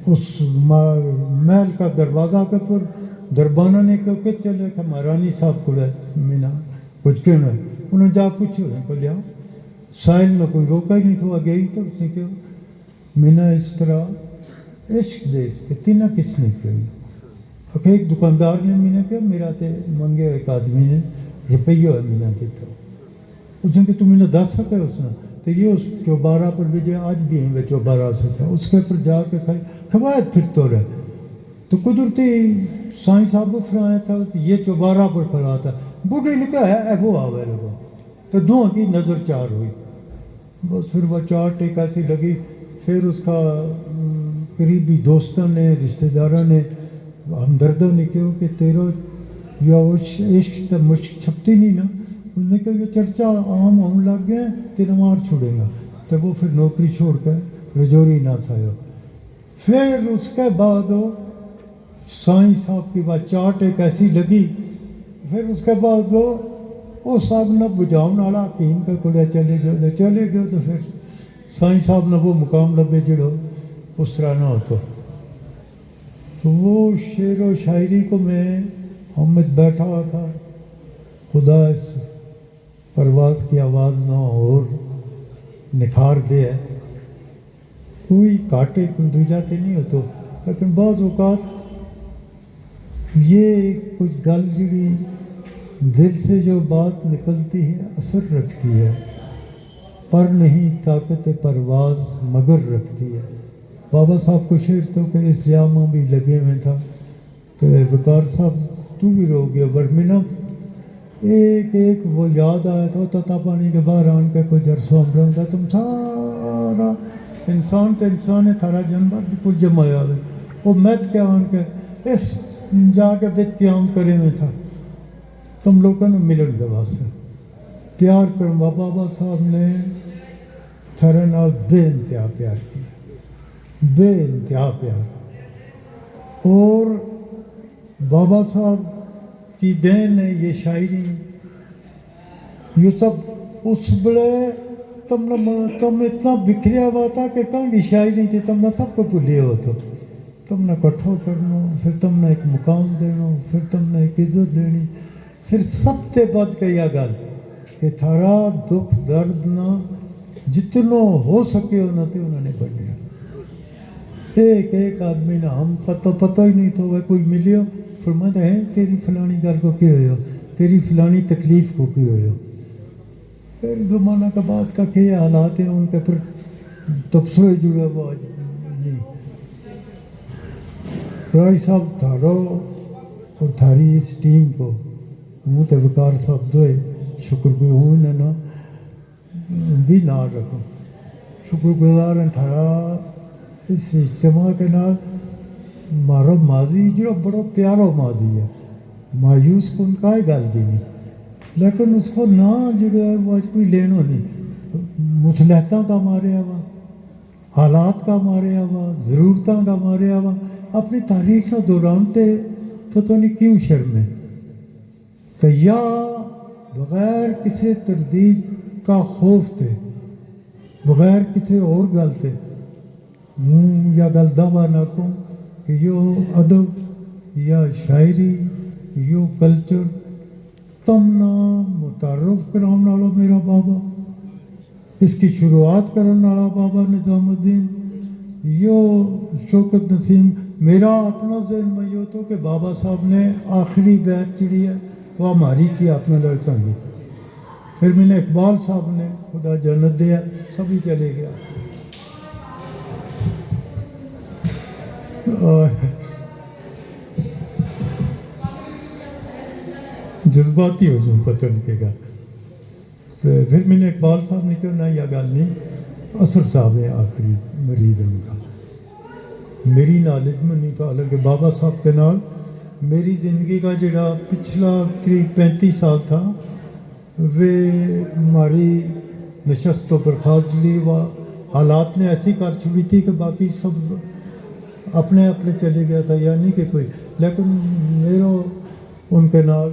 اس محل کا دروازہ کے پر دربانہ نے کہو کہ چلے کہ مہارانی صاحب کو مینا کچھ کیوں ہے انہوں نے جا پوچھو ان کو لیا سائل میں کوئی روکا ہی نہیں تھا گئی تو اس نے کہا مینا اس طرح عشق دے کہ تینہ کس نے کہا ایک دکاندار نے مینا کہا میرا تے منگے ایک آدمی نے روپیہ ہے مینا دیتا اس نے کہ تم انہیں دس سکے اس نے تو یہ اس چوبارہ پر بھی جو آج بھی ہیں چوبارہ سے تھا اس کے پر جا کے کھائی کھوایت پھر تو رہے تو قدرتی سائیں صاحب فرایا تھا یہ چوبارہ پر کھڑا تھا بوڑھے نے کہا ہے وہ آوے لگا تو دونوں کی نظر چار ہوئی بس پھر وہ چار ٹیک ایسی لگی پھر اس کا قریبی دوستوں نے رشتہ داروں نے ہمدردوں نے کہا کہ تیرو یا عشق تو مشک چھپتی نہیں نا انہوں نے کہا یہ چرچا عام ہونے لگ گیا تیرا مار چھوڑے گا تو وہ پھر نوکری چھوڑ کر رجوری نہ سایا پھر اس کے بعد سائیں صاحب کی بات چاٹ ایک ایسی لگی پھر اس کے بعد وہ صاحب نہ بجاؤن والا حکیم کا کڑیا چلے گئے تو پھر سائیں صاحب نے وہ مقام لبے جڑو اس طرح نہ ہوتا تو وہ شعر و شاعری کو میں حامد بیٹھا ہوا تھا خدا اس پرواز کی آواز نہ اور نکھار دے ہے کوئی کاٹے کوئی دوجاتے نہیں ہو تو لیکن بعض اوقات یہ کچھ گل جڑی دل سے جو بات نکلتی ہے اثر رکھتی ہے پر نہیں طاقت پرواز مگر رکھتی ہے بابا صاحب کو شعر تو کہ اس جامہ بھی لگے میں تھا تو وقار صاحب تو بھی رو گیا برمنا ایک وہ یاد آیا تھا تتا پانی کے باہر آن کے کوئی جرسوں رہا تھا تم سارا انسان تو انسان ہے تھارا جانور بھی کچھ جمایا ہے وہ میت کے آن کے اس جا کے بیت قیام کرے میں تھا تم لوگوں نے ملن کے واسطے پیار کر بابا صاحب نے تھرے نال بے انتہا پیار کیا بے انتہا پیار اور بابا صاحب کی دین ہے یہ شاعری یہ سب اس بڑے تم اتنا بکھریا ہوا تھا کہ کہاں کی شاعری تھی تم نے سب کو بھولے ہو تو تم نے کٹھو کرنا پھر تم نے ایک مقام دینا پھر تم نے ایک عزت دینی پھر سب سے بد کہیا گل کہ تھارا دکھ درد نہ جتنا ہو سکے انہوں نے بڑھیا ایک آدمی نے ہم پتہ ہی نہیں تھا کوئی ملیو فرماتا ہے تیری فلانی گل کو کیا ہوئے ہو تیری فلانی تکلیف کو کیا ہوئے ہو پھر زمانہ کا بعد کا کیا حالات ہیں ان کے پر تبصرے جڑے ہوا نہیں رائی صاحب تھارو اور تھاری اس ٹیم کو ہوں تو وقار صاحب دوئے شکر گزار ہوں نا بھی نہ رکھو شکر گزار ہیں تھارا اس اجتماع کے نال مارو ماضی جو بڑا پیارا ماضی ہے مایوس کن کا ہی گل دی نہیں لیکن اس کو نہ جو ہے وہ آج کوئی لینو نہیں مصلحتاں کا مارے ہوا حالات کا مارے ہوا ضرورتاں کا مارے ہوا اپنی تاریخ کو دورانتے پتہ نہیں کیوں شرمے تو یا بغیر کسی تردید کا خوف تھے بغیر کسی اور گل تھے ہوں یا گل دعویٰ نہ کوں کہ یہ ادب یا شاعری یہ کلچر تمنا متعارف کراؤن والا میرا بابا اس کی شروعات کرنے والا بابا نظام الدین یہ شوکت نسیم میرا اپنا ذہن میں یہ تو کہ بابا صاحب نے آخری بیعت چڑی ہے وہ ہماری کی اپنا لڑکا گی پھر میں نے اقبال صاحب نے خدا جنت دیا سبھی چلے گیا جذباتی ہو جاؤں پتہ نہیں کے گا پھر میں نے اقبال صاحب نے کہا نہ یہ گل نہیں اثر صاحب ہے آخری مریض ان کا میری نالج میں نہیں تھا حالانکہ بابا صاحب کے نال میری زندگی کا جڑا پچھلا قریب 35 سال تھا وہ ہماری نشست و برخاست لی وہ حالات نے ایسی کر چھوڑی تھی کہ باقی سب اپنے چلے گیا تھا یعنی کہ کوئی لیکن میرا ان کے نال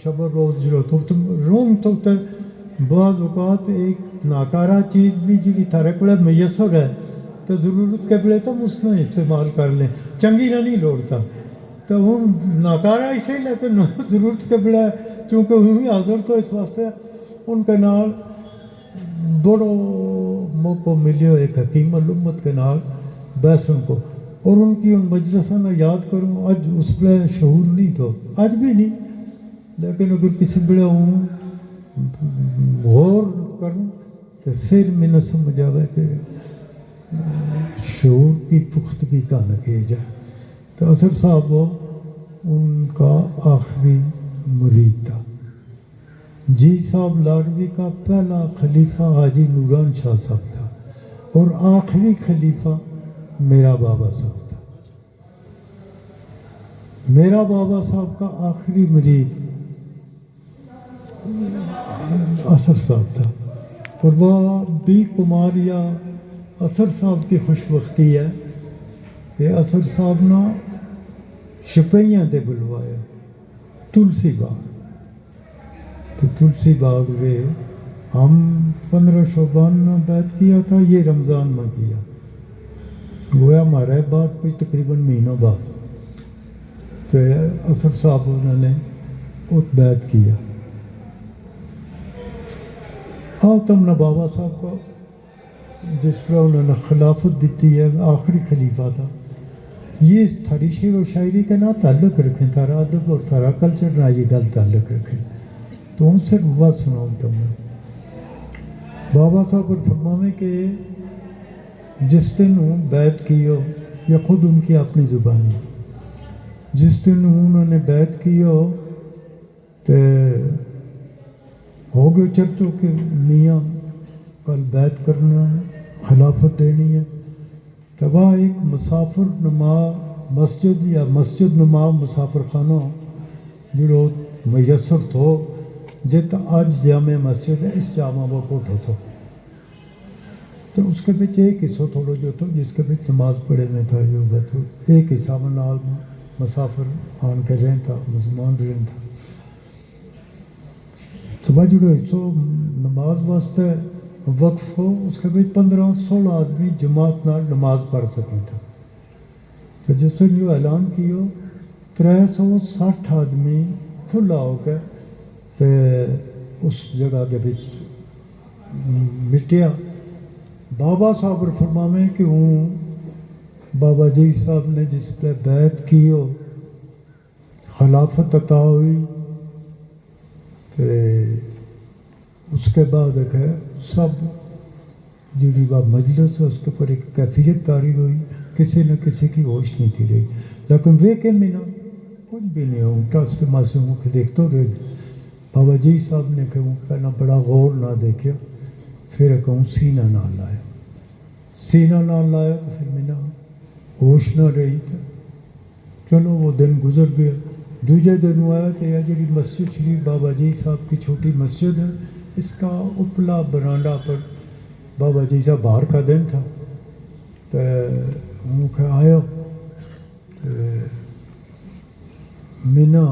شب و روز جڑو تو تم روم تو بعض اوقات ایک ناکارہ چیز بھی جڑی تھارے کو میسر ہے تو ضرورت کے بڑے تو اس نے استعمال کر لیں چنگی نہ نہیں لوڑتا تو وہ ناکارا اسے لیکن ضرورت کے بڑا چونکہ وہی حاضر تو اس واسطے ان کے نال بڑو موقع ملیو ایک حکیم الامت کے نال بحثوں کو اور ان کی ان مجلسوں میں یاد کروں آج اس پہ شعور نہیں تو آج بھی نہیں لیکن اگر کسی بڑے ہوں غور کروں تو پھر میں نے سمجھ آئے کہ شعور کی پختگی کا نہ کیا جائے تو اصغر صاحب وہ ان کا آخری مرید تھا جی صاحب لاڈوی کا پہلا خلیفہ حاجی نوران شاہ صاحب تھا اور آخری خلیفہ میرا بابا صاحب تھا میرا بابا صاحب کا آخری مرید اصغر صاحب تھا اور وہ بی کمار یا اصغر صاحب کی خوش بختی ہے کہ اصغر صاحب نے شپیاں دے بلوایا تلسی باغ تو تلسی باغ میں ہم 15 شعبان میں بیعت کیا تھا یہ رمضان میں کیا گویا ہمارے بعد کوئی تقریباً مہینوں بعد تو اصغر صاحب انہوں نے اس بیعت کیا تم نے بابا صاحب کو جس پر انہوں نے خلافت دیتی ہے آخری خلیفہ تھا یہ تھاری شعر و شاعری کے نہ تعلق رکھیں تھارا ادب اور تھارا کلچر نہ یہ گل تعلق رکھیں تو ان سے بات سناؤں تم نے بابا صاحب پر فرماویں کہ جس دن بیعت کی ہو یا خود ان کی اپنی زبانی جس دن انہوں نے بیعت کی ہو تو ہو گئے چرچوں کے میاں کل بیعت کرنا ہے خلافت دینی ہے تب ایک مسافر نما مسجد یا مسجد نما مسافر خانہ جو میسر تھو جت آج جامع مسجد ہے اس جامع وہ کوٹھو تھو تو اس کے بچ ایک حصہ تھوڑو جو تھو جس کے بچ نماز پڑھے میں تھا جو بیتو ایک حصہ میں نال مسافر آن کے رہن تھا مسلمان رہن تھا تو وہ جو حصہ نماز واسطے وقف ہو اس کے بچ 15-16 آدمی جماعت نال نماز پڑھ سکیں تھا تو جس نے جو اعلان کیو 360 آدمی کھلا ہو کے تو اس جگہ کے بچ مٹیا بابا صاحب فرماویں کہ ہوں بابا جی صاحب نے جس پہ بیعت کی ہو خلافت عطا ہوئی تو اس کے بعد ایک ہے سب جڑی با مجلس ہے اس کے پر ایک کیفیت تاری ہوئی کسی نہ کسی کی ہوش نہیں تھی رہی لیکن وہ کہ میں نہ کچھ بھی نہیں ہوں ٹس سے معصوموں کے دیکھتا رہے بابا جی صاحب نے کہوں پہلا بڑا غور نہ دیکھا پھر کہوں سینہ نہ لایا سینہ نہ لایا تو پھر میں نہ ہوش نہ رہی تھا چلو وہ دن گزر گیا دوسرے دن آیا تو یہ جڑی مسجد شریف بابا جی صاحب کی چھوٹی مسجد ہے اس کا اوپلا برانڈا پر بابا جی صاحب باہر کا دن تھا تو ہوں کہ آیا میں نہ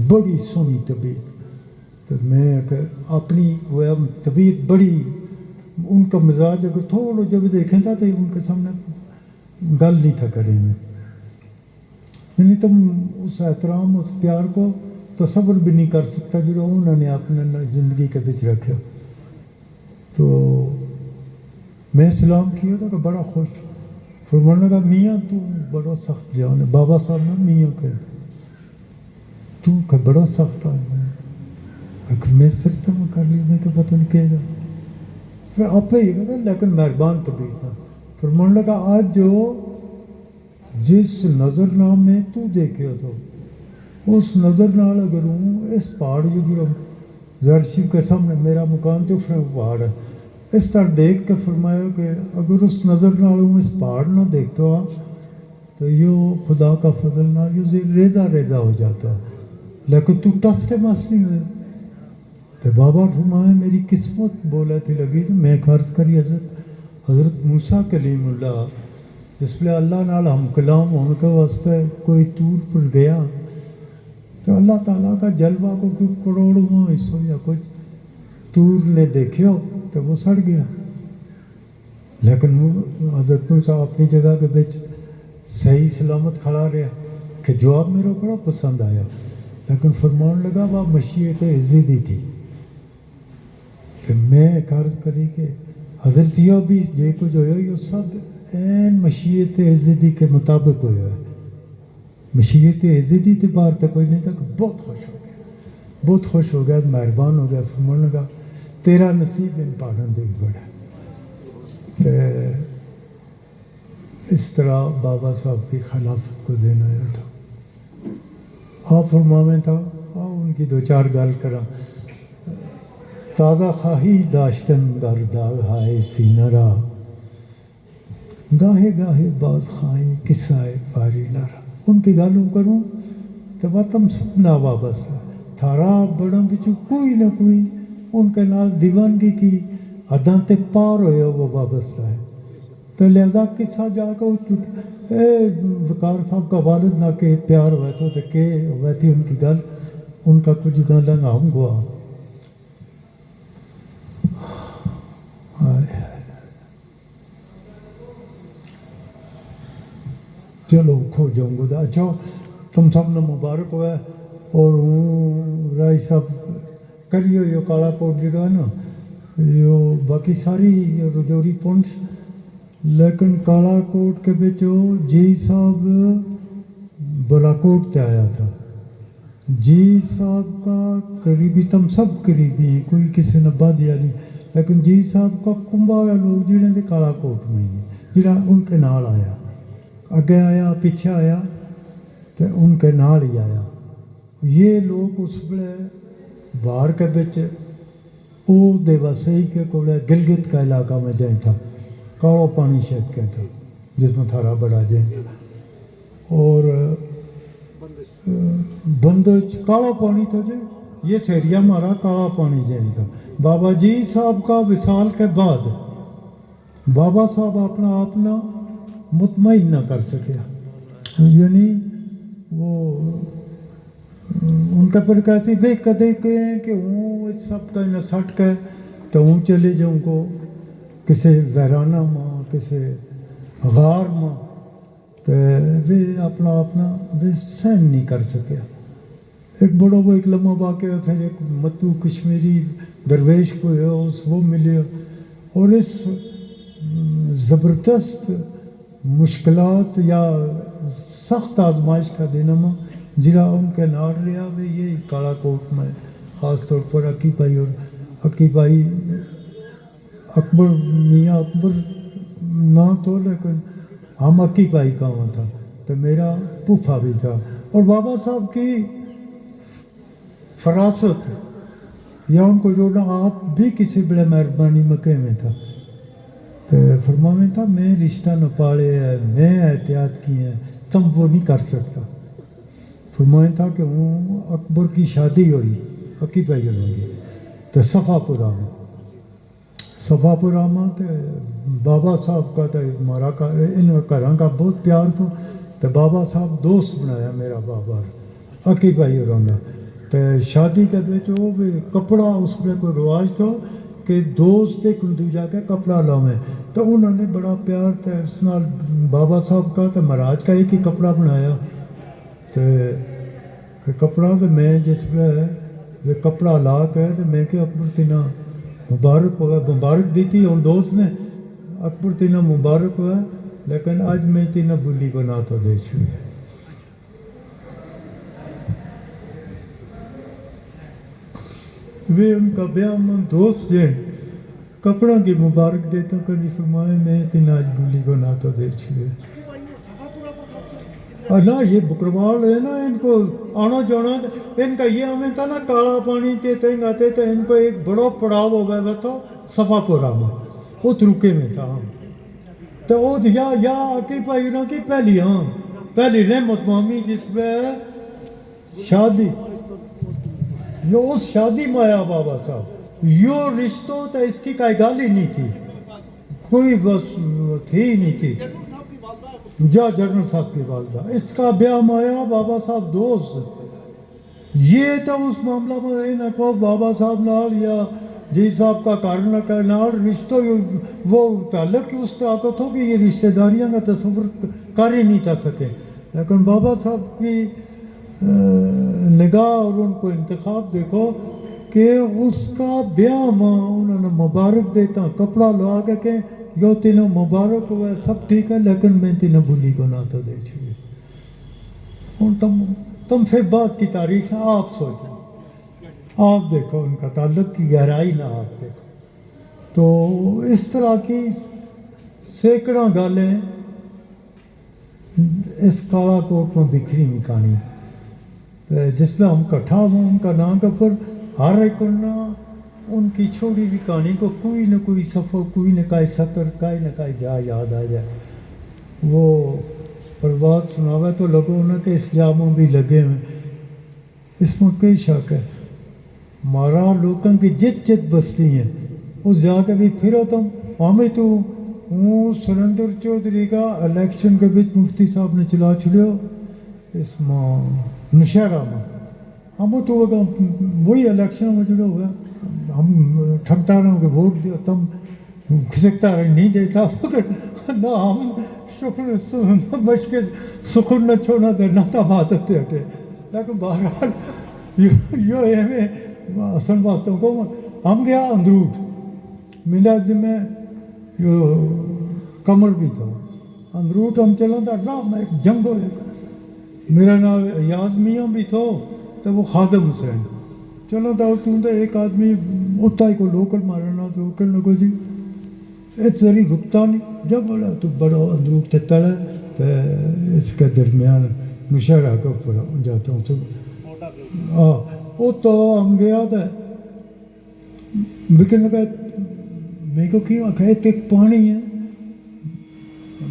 بڑی سونی طبیعت تو میں اپنی وہ طبیعت بڑی ان کا مزاج اگر تھوڑا جب دیکھیں تھا تو ان کے سامنے گل نہیں تھا کریں یعنی تم اس احترام اس پیار کو تصور بھی نہیں کر سکتا جو انہوں نے اپنے زندگی کے بچ رکھا تو میں سلام کیا تھا کہ بڑا خوش فرمانے لگا میاں تو بڑا سخت جان ہے بابا صاحب نے میاں کہ تو کہ بڑا سخت ہے میں صرف تو کر لی میں کہ پتہ نہیں کہے گا پھر آپ ہی کہتا لیکن مہربان طبیعت تھا فرمانے لگا آج جو جس نظر نام میں تو دیکھے تو اس نظر نال اگر ہوں اس پہاڑ جو زرشیو کے سامنے میرا مکان تو پہاڑ ہے اس طرح دیکھ کے فرمایا کہ اگر اس نظر نال ہوں اس پہاڑ نہ دیکھتا ہوا تو یہ خدا کا فضل نہ یہ ریزہ ریزہ ہو جاتا لیکن تو ٹس کے مس نہیں ہوئے تو بابا فرمایا میری قسمت بولا تھی لگی میں عرض کری حضرت موسیٰ کلیم اللہ جس پہ اللہ نال ہم کلام ہونے کے واسطے کوئی طور پر گیا تو اللہ تعالیٰ کا جلوہ کو کوئی کروڑوں حصوں یا کچھ طور نے دیکھے ہو تو وہ سڑ گیا لیکن حضرت موسیٰ اپنی جگہ کے بچ صحیح سلامت کھڑا رہا کہ جواب میرا بڑا پسند آیا، لیکن فرمان لگا وہ مشیت عزیزی تھی کہ میں ایک عرض کری کہ حضرت یہ بھی جو کچھ ہویا یہ سب این مشیت عزیزی کے مطابق ہویا ہے. مشیت عزیزی تے باہر تک کوئی نہیں تھا کہ بہت خوش ہو گیا، بہت خوش ہو گیا، مہربان ہو گیا. فرمان لگا تیرا نصیب ان پاگوں دے بھی بڑا. اس طرح بابا صاحب کی خلافت کو دینا تھا. آپ فرماویں تھا ان کی دو چار گل کرا. تازہ خواہی داشتن گرداغ ہائے سینہ را، گاہے گاہے باز خواہی قصہ پاری لارا. ان کی گالوں کروں تو وطم سپنا وابستہ تھارا بڑوں بچوں کوئی نہ کوئی ان کے نال دیوانگی کی حداں تے پار ہویا وہ وابستہ ہے. تو لہذا قصہ جا کے وقار صاحب کا والد نہ کہ پیار ہوئے تو کہ ہوئے تھی ان کی گل ان کا کچھ گل لنگا گوا. چلو کھو جاؤں گا. اچھا تم سب نے مبارک ہوا ہے. اور ہوں رائی صاحب کریو یہ کالا کوٹ جڑا ہے نا یہ باقی ساری رجوری پونچ، لیکن کالا کوٹ کے بچو جی صاحب بلاکوٹ تے آیا تھا. جی صاحب کا قریبی تم سب قریبی ہیں، کوئی کسی نے بادیا نہیں، لیکن جی صاحب کا کنبا لوگ جڑے تھے کالا کوٹ میں ہی جڑا ان کے نال آیا، اگے آیا پیچھے آیا تو ان کے نال ہی آیا. یہ لوگ اس بڑے باہر کے بچ او دے وسیع کے کولے گلگت کا علاقہ میں جائیں تھا، کاڑا پانی شہد کے تھا جس میں تھارا بڑا جائیں تھا. اور بندش کالا پانی تھا جو یہ سیریا مارا کالا پانی جائیں تھا. بابا جی صاحب کا وصال کے بعد بابا صاحب اپنا مطمئن نہ کر سکیا، یعنی وہ ان کا پر کہتی بے کدے کہیں کہ ہوں اس سب کا نہ سٹ کے تو ہوں چلے جاؤں کو کسی ویرانہ ماں کسی غار ماں تو وہ اپنا وہ سہن نہیں کر سکیا. ایک بڑا وہ ایک لمحہ واقعہ پھر ایک متو کشمیری درویش کو ہے اس وہ ملے اور اس زبردست مشکلات یا سخت آزمائش کا دن جرا ان کے نار لیا وہ یہ کالا کوٹ میں خاص طور پر عقی بھائی اور عقی بھائی اکبر میاں اکبر نہ تو لیکن ہم عقی بھائی کا وہاں تھا تو میرا پھوپھا بھی تھا. اور بابا صاحب کی فراست یا ان کو جوڑنا آپ بھی کسی بڑے مہربانی مکے میں تھا. تو فرماویں تھا میں رشتہ نہ پاڑے ہے میں احتیاط کی ہے تم وہ نہیں کر سکتا. فرمایا تھا کہ ہوں اکبر کی شادی ہوئی عقی بھائی ہوئی تو صفا پورا میں تو بابا صاحب کا تو مارا کا ان گھراں کا بہت پیار تھا تو بابا صاحب دوست بنایا میرا بابا عقی بھائی ہونا. تو شادی کے بچ وہ بھی کپڑا اس میں کوئی رواج تھا کہ دوست ایک دوجا کے کپڑا لاویں تو انہوں نے بڑا پیار تھا اس نال بابا صاحب کا تو مہاراج کا ایک ہی کپڑا بنایا. تو کپڑا تو میں جس میں کپڑا لا کے تو میں کہ اکبر تینا مبارک دیتی اور دوست نے اکبر تینا مبارک ہوا لیکن آج میں تینا بلی بنا تو دے چھوئی. وہ ان کا بیاہ من دوست جو کپڑوں کی مبارک دیتا کری فرمائے میں تینا آج بلی بنا تو دے چھوئی. نا یہ بکروال ہے نا ان کو آنا جانا ان کا یہ ہمیں تھا نا کالا پانی تے تینگ آتے تھے ان کو ایک بڑا پڑاؤ ہو گیا تھا صفا پورا میں وہ ترکے میں تھا ہم تو وہ یا عقی بھائی انہوں کی پہلی رحمت مامی جس میں شادی یہ اس شادی میں آیا بابا صاحب یہ رشتوں تو اس کی کوئی گال ہی نہیں تھی کوئی بس تھی نہیں تھی جنرل صاحب کی والدہ اس کا بیاہ مایا بابا صاحب دوست یہ تو اس معاملہ میں نہ کو بابا صاحب نال یا جی صاحب کا کارن کہنا اور رشتوں وہ تعلق ہی اس طرح کا تھا کہ یہ رشتہ داریاں کا تصور کر ہی نہیں تھا سکے. لیکن بابا صاحب کی نگاہ اور ان کو انتخاب دیکھو کہ اس کا بیاہ ماں انہوں نے مبارک دیتا کپڑا لوا کے کہ یو تینوں مبارک ہوئے سب ٹھیک ہے لیکن میں تینوں بھولی کو نہ تو دے چکے. اور تم سے بات کی تاریخ ہے آپ سوچو آپ دیکھو ان کا تعلق کی گہرائی نہ آپ دیکھو. تو اس طرح کی سینکڑوں گالیں اس کالا کوٹ میں بکھری ہوئی کہانی جس میں ہم کٹھا ہوں ان کا نام کا پر ہر ایک ان کی چھوڑی ہوئی کہانی کو کوئی نہ کوئی صفحہ کوئی نہ کوئی سطر کوئی نہ کوئی جا یاد آ جائے. وہ پرواز سناوا تو لوگوں نے کہ اس جاموں بھی لگے ہوئے اس میں کئی شک ہے. مارا لوگوں کی جت جت بستی ہیں اس جا کے بھی پھرو تم ہمیں تو وہ سریندر چودھری کا الیکشن کے بیچ مفتی صاحب نے چلا چھڑیو اس میں نشہرہ میں ہم تو وہی الیکشن میں جڑے ہوئے ہم ٹھگتا رہوں کہ ووٹ دیو تم کھسکتا رہے نہیں دیتا نہ ہم شکر مشکل سکون نہ چھوڑنا دے نہ تم عادت دے ہٹے. لیکن بہرحال یہ ہے اصل باتوں کو ہم گیا اندروٹ ملا میں کمر بھی تھا اندروٹ ہم چلا تھا ڈرام میں ایک جنگ ہو میرا نام ایاز میاں بھی تھا تو وہ خادم حسین چلو تھا تو ایک آدمی اتنا ہی کو لوکل مارنا تو کہنے لگو جی اس ذریعے رکتا نہیں جب بولا تو بڑا اندروٹ تھے تڑے تو اس کے درمیان نشہرہ کے اوپر جاتا ہوں تو وہ تو ہم گیا تھا لیکن لگا میرے کو کیوں کہتے ایک پانی ہے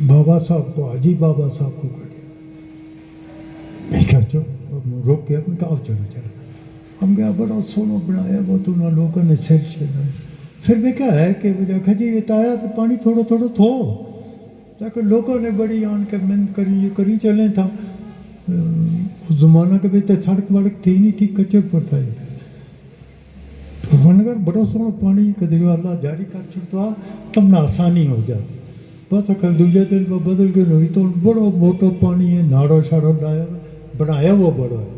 بابا صاحب کو حاجی بابا صاحب کو میں کہا چو روک گیا میں کہا چلو چلو ہم گیا بڑا سونا بنایا وہ تو انہوں لوگوں نے سر چلا پھر میں کہا ہے کہ وہ دیکھا جی یہ آیا تو پانی تھوڑا تھوڑا تھو لیکن لوگوں نے بڑی آن کے محنت کری یہ کری چلیں تھا زمانہ کے بھی تو سڑک وڑک تھی نہیں تھی کچر پر تھا ونگر بڑا سونا پانی کدی اللہ جاری کر چھڑتا تم نہ آسانی ہو جائے بس اکل دوجہ دن وہ بدل کے نہیں تو بڑا موٹا پانی ہے ناڑا شاڑا لایا بنایا وہ بڑا ہے.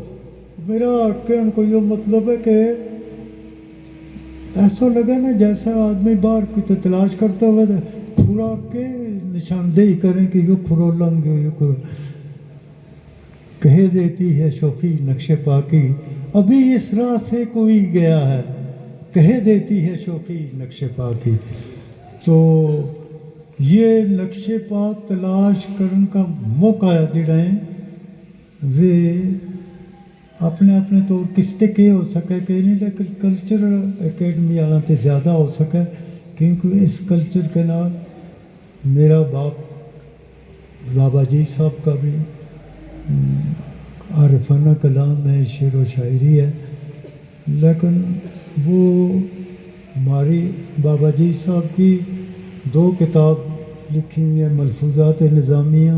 میرا کہنے کو یہ مطلب ہے کہ ایسا لگا نا جیسا آدمی باہر کی تلاش کرتا ہوا پھرا کے نشاندہی کریں کہ یہ پھرو لنگ یہ کہہ دیتی ہے شوخی نقش پاکی ابھی اس راہ سے کوئی گیا ہے کہہ دیتی ہے شوخی نقش پاکی. تو یہ نقش پا تلاش کرنے کا موقع جڑا ہے وہ اپنے اپنے طور کس تے کے ہو سکے کہ نہیں لیکن کلچر اکیڈمی والا تے زیادہ ہو سکے کیونکہ اس کلچر کے نال میرا باپ بابا جی صاحب کا بھی عارفانہ کلام ہے شعر و شاعری ہے لیکن وہ ہماری بابا جی صاحب کی 2 کتاب لکھی ہوئی ہیں ملفوظات نظامیہ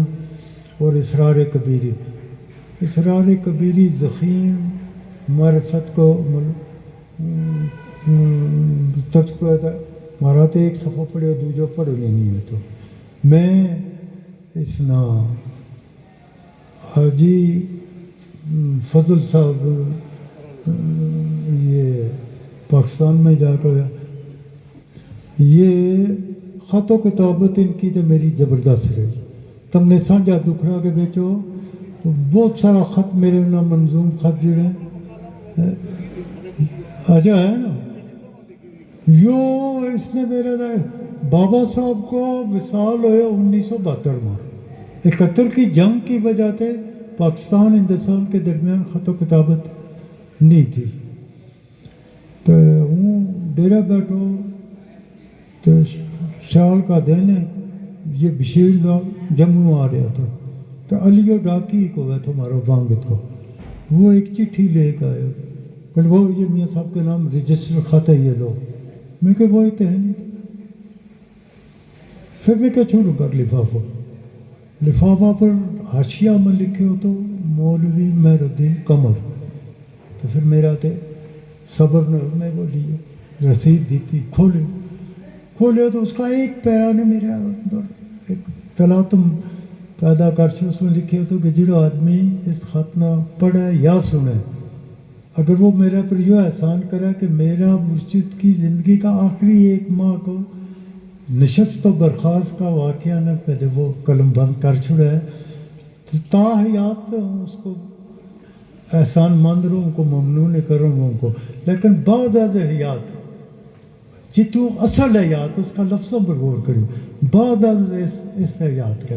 اور اسرار کبیری. اسرار کبیری ضخیم معرفت کو مارا تو ایک صفحہ پڑھے دوجہ پڑھو نہیں ہے تو میں اس نا حاجی فضل صاحب یہ پاکستان میں جا کر یہ خط و کتابت ان کی تو میری زبردست رہی تم نے سانجا دکھڑا کے بیچو بہت سارا خط میرے نا منظوم خط جڑے آجا ہے نا یو اس نے میرے بابا صاحب کو وصال ہوئے 1972 میں 71 کی جنگ کی وجہ سے پاکستان ہندوستان کے درمیان خط و کتابت نہیں تھی تو ہوں ڈیرہ بیٹھو تو سال کا دن ہے یہ بشیر دا جموں آ رہا تھا تو علیو ڈاکی کو ہے تمہارا بانگ تھا وہ ایک چٹھی لے کے آئے کہ وہ یہ میاں صاحب کے نام رجسٹر خط ہے یہ لو میں کہ وہ تو ہے نہیں پھر میں کیا چھوڑوں کر لفافہ پر حاشیہ میں لکھے ہو تو مولوی مہر الدین قمر تو پھر میرا تے صبر نے میں وہ لیے رسید دی تھی، کھولے تو اس کا ایک پیرا نے میرے اندر ایک تلاطم پیدا کر چو، اس میں لکھے تو کہ جڑا آدمی اس خط نہ پڑھے یا سنے، اگر وہ میرے پر یہ احسان کرے کہ میرا مرشد کی زندگی کا آخری ایک ماہ کو نشست و برخاست کا واقعہ نہ کہتے وہ قلم بند کر چھڑے تو تا حیات اس کو احسان مند رہوں، ان کو ممنون کروں ان کو، لیکن بعد از حیات جتوں اصل حیات اس کا لفظوں پر غور کرو، بعد از اس حیات کا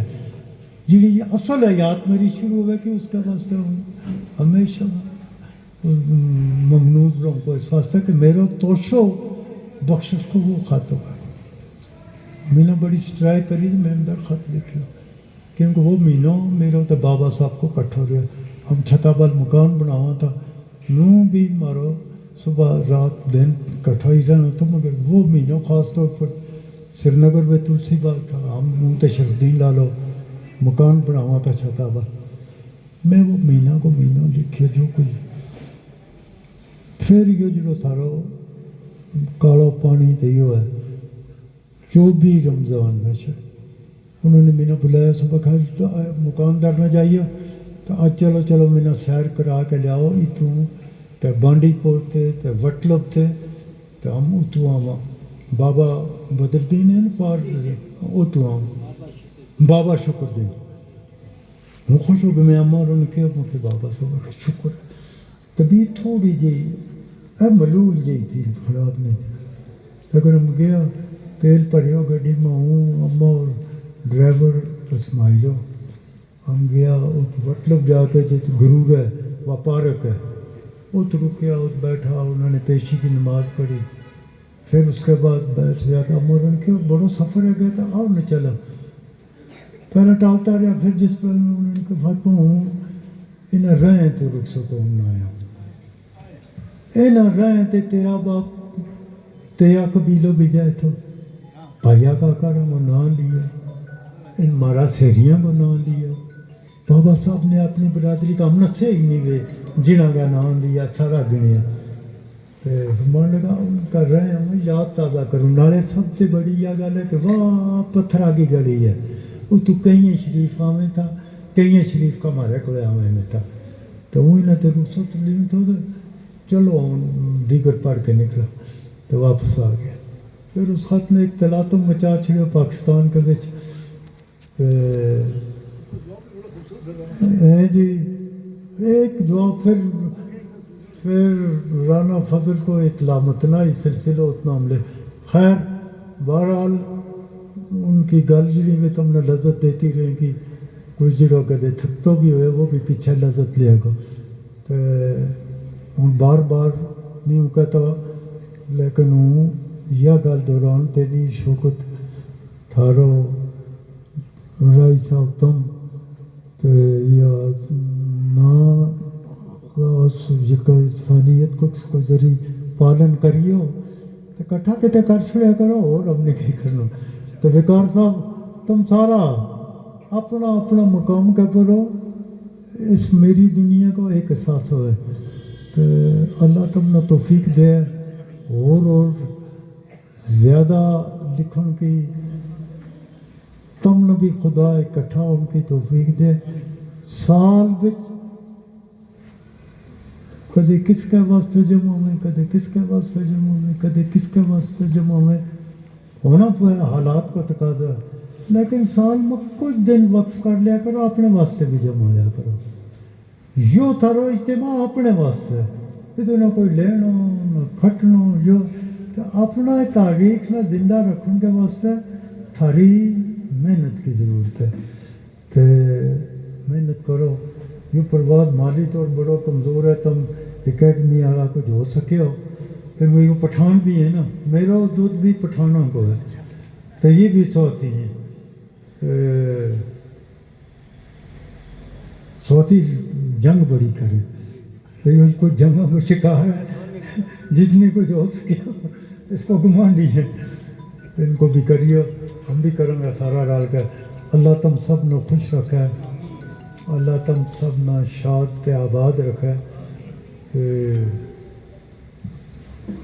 جی اصل حیات میری شروع ہوئے کہ اس کا واسطہ ہمیشہ ممنون رہوں کو، اس واسطہ کہ میرا توشو بخشش کو وہ خط ہوگا۔ میں نے بڑی سٹرائی کری تو میں اندر خط لکھا، کیونکہ وہ مہینوں میرا تو بابا صاحب کو کٹھو رہے، ہم چھتا بل مکان بناوا تھا، نوں بھی مارو صبح رات دن کٹھا ہی رہنا تو، مگر وہ مہینوں خاص طور پر سری نگر میں تلسی باغ تھا، ہم منہ تشردین لالو مکان بناوا تھا چھتا بل، میں وہ مہینہ کو مہینوں لکھے جو کچھ، پھر یہ جو سارا کالا پانی دیو ہے 24 رمضان میں شاید انہوں نے میں بلایا صبح خیر مکان در نہ جائیے تو آج چلو میں نے سیر کرا کے لیاؤ اتوں تے بانڈی پور تے وٹلب تے ہم اتوں آواں بابا بدردین ہیں پار اتوں آواں بابا شکر دین ہوں خوش ہو کہ میں اماں انہوں نے کیا مجھے بابا شکر طبیعت تھوڑی جی ملول جی تھی خراب نہیں تھی، لیکن ہم گیا تیل بھریو گاڑی میں ہوں اماں اور ڈرائیور اسماعیلو، ہم گیا مطلب جا کے جو گرور ہے وہ پارک ہے ات رکیا ات بیٹھا، انہوں نے پیشی کی نماز پڑھی، پھر اس کے بعد بیٹھ زیادہ امور ان کے بڑا سفر ہے گیا تھا آؤ نہ چلا، پہلے ٹالتا رہا، پھر جس پر انہوں نے فتح ہوں انہیں رہیں تو رخصت ہوں نہ آیا، انہیں رہیں تے تیرا باپ تیرا قبیلوں بھی جائے تو بھائیا کا کرم نام لیا، ان مارا سہریاں کو نام لیا، بابا صاحب نے اپنی برادری کا ہم نہ سے ہی نہیں گئے جنہوں کا نام لیا سارا گنیا، من لگا ان کا رہے ہمیں یاد تازہ کروں، نالے سب سے بڑی یہ گل ہے کہ واہ پتھرا کی گلی ہے، وہ تو کہیں شریف آویں تھا، کہیں شریف کا ہمارے کو آویں میں تھا، تو وہی نہ تو رخصت لین تو چلو دیگر پڑھ کے نکلا تو واپس آ گیا، پھر اس خط نے ایک تلاطم مچا چھڑے پاکستان کے بچ جی ایک جواب، پھر رانا فضل کو ایک لامتنائی سلسلہ اتنا عملے، خیر بہرحال ان کی گل جڑی میں تم نے لذت دیتی رہیں گی، کوئی جڑا کدے تھک تو بھی ہوئے وہ بھی پیچھے لذت لے گا، تو ہوں بار بار نہیں کہتا لیکن ہوں یہ گل دوران تیری شوکت تھارو رائی صاحب تم یا نا ثانیت کو ذریع پالن کریو تو کٹھا کتے کر چھڑیا کرو، اور ہم نے کی کرنا، تو وقار صاحب تم سارا اپنا مقام کا پرو، اس میری دنیا کو ایک احساس ہوئے، تو اللہ تم نے توفیق دے اور زیادہ لکھن کی، تم نے بھی خدا اکٹھا ان کی توفیق دے، سال بچ کدے کس کے واسطے جمع میں، کدے کس کے واسطے جمع میں، کدے کس کے واسطے جمع میں، ہونا پڑا حالات کو تقاضا، لیکن سال میں کچھ دن وقف کر لیا کرو اپنے واسطے بھی جمع ہو جا کرو، یوں تھرو اجتماع اپنے واسطے، یہ نہ کوئی لینا نہ کھٹنا، جو اپنا تاریخ نہ زندہ رکھنے کے واسطے تھاری محنت کی ضرورت ہے، تو محنت کرو، یہ پرواز مالی طور بڑا کمزور ہے، تم اکیڈمی والا کچھ ہو سکے ہو، پھر وہ یہ پٹھان بھی ہے نا، میرا دودھ بھی پٹھانوں کو ہے، تو یہ بھی سوتی ہیں، سوتی جنگ بڑی کرے، تو یہ کوئی جنگوں کو شکار ہے، جتنی کچھ ہو سکے اس کو گمانڈی ہے، تو ان کو بھی کریو، ہم بھی کریں گے سارا رال کر، اللہ تم سب نے خوش رکھا ہے، اللہ تم سب نے شاد تے آباد رکھا ہے،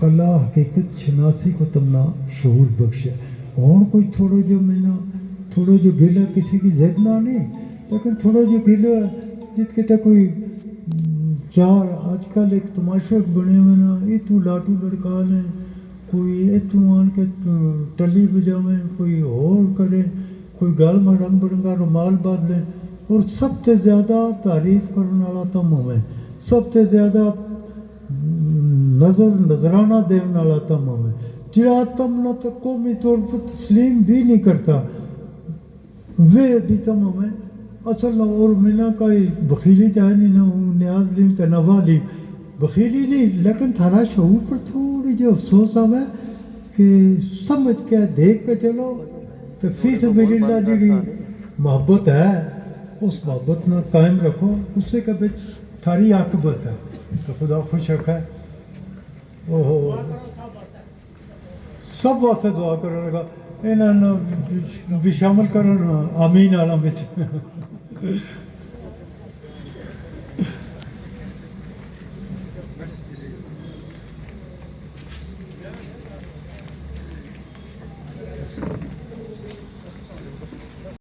اللہ حقیقت شناسی کو تمنا شعور بخشے اور کوئی تھوڑا جو میں نا تھوڑا جو گلا کسی کی زد نہ نہیں لیکن تھوڑا جو گلا جت کے تا کوئی چار آج کل ایک تماشا بنے ہوئے نا یہ تو لاٹو لڑکا لیں کوئی یہ تو آن کے ٹلی بجاویں کوئی اور کرے کوئی گال میں رنگ برنگا رومال باندھ لیں اور سب سے زیادہ تعریف کرنے والا تم ہمیں سب سے زیادہ نظرانہ دینے والا تم ہمیں جڑا تم نہ تو قومی طور پر تسلیم بھی نہیں کرتا وہ بھی تم ہمیں اصل اور منا کا بخیلی تو ہے نہیں نہ نیاز لیم تو نوا لیم بخیلی نہیں لیکن تھارا شعور پر تھوڑی جو افسوس آوے کہ سمجھ کے دیکھ کے چلو کہ فی سبیل اللہ جڑی محبت ہے اس محبت نہ قائم رکھو اس سے کبھی تھاری عاقبت ہے تو خدا خوش رکھے اوہ سب واسطے دعا کرنے کا انہاں بھی شامل کرن آمین عالم وچ